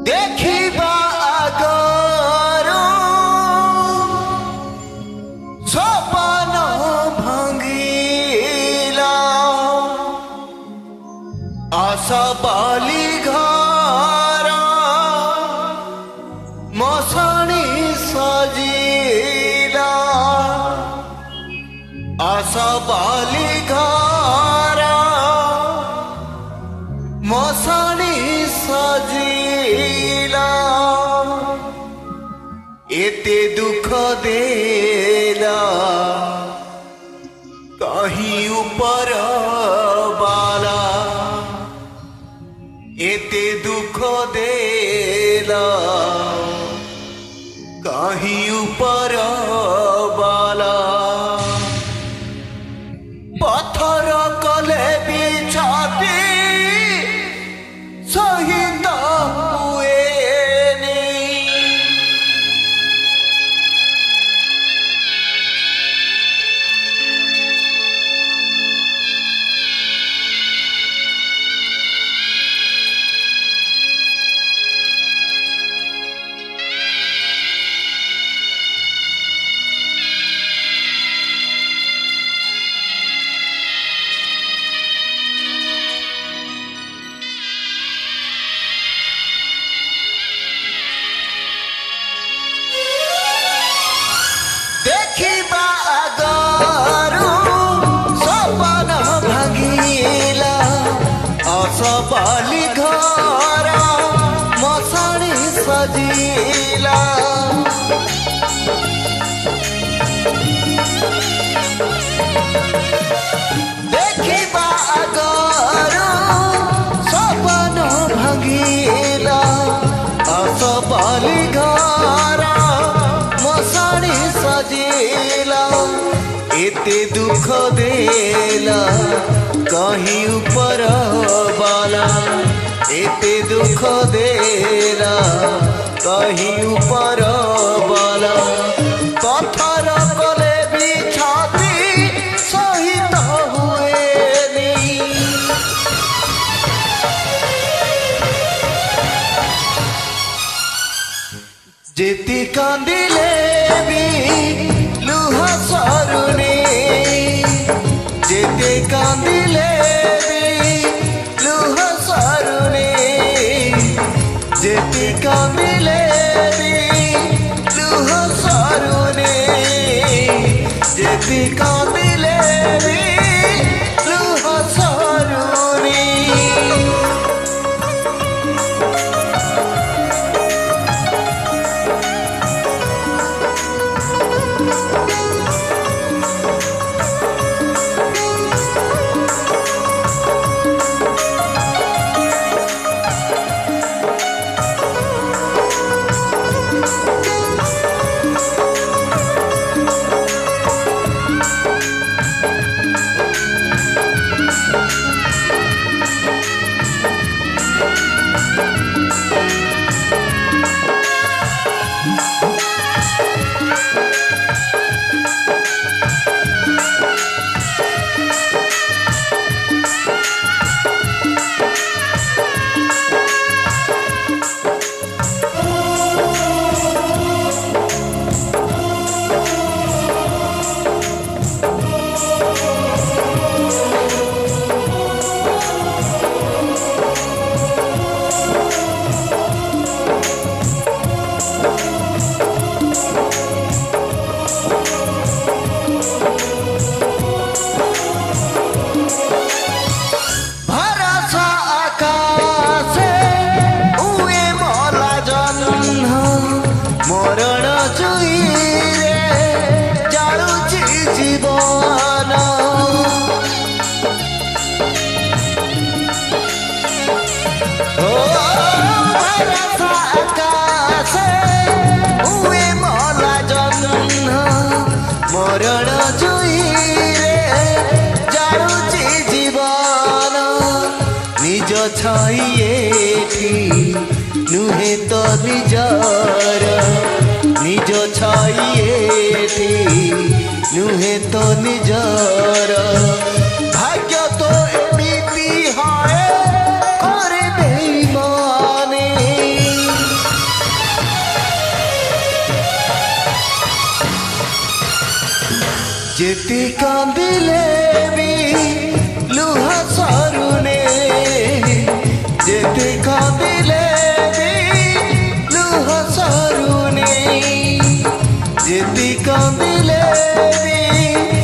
देखिबा आगरो सपन भांगिला आशा बाली घर मसाणी सजिला आशा बाली घर मसाणी सजिला एते दुख देला कहीं ऊपर बाला एते दुख देला कहीं ऊपर बाला पत्थर कले बिछाती सहित हुएनी देखिबा आगरो सपन भांगिला आशा बाली घर मसाणी सजिला देखिबा आगरो सपन भांगिला आशा बाली घर मसाणी सजिला एते दुख देला कहीं ऊपर बाला एते दुख देला कहीं ऊपर बाला पत्थर कले बिछाती सहित हुएनी जेती कांदिले भी लुह सरुनी जेते कांदिले भी लुह सरुनी जेते कांदिले भी लुह सरुनी जेते कांदिले भी लुह सरुनी मरण जुईरे जाळुची जीवन ओ भरसा आकाशे हुए मला जन्म मरण जुईरे जाळुची जीवन निज छाइएठी नुहे तो निजार निज छाइएठी नुहे तो निजार भाग्य तो एमिति हाय करे बेईमानी जेती कांदिले भी लुह सरुने जेती कांदिले भी लुह सरुने जेती कांदिले भी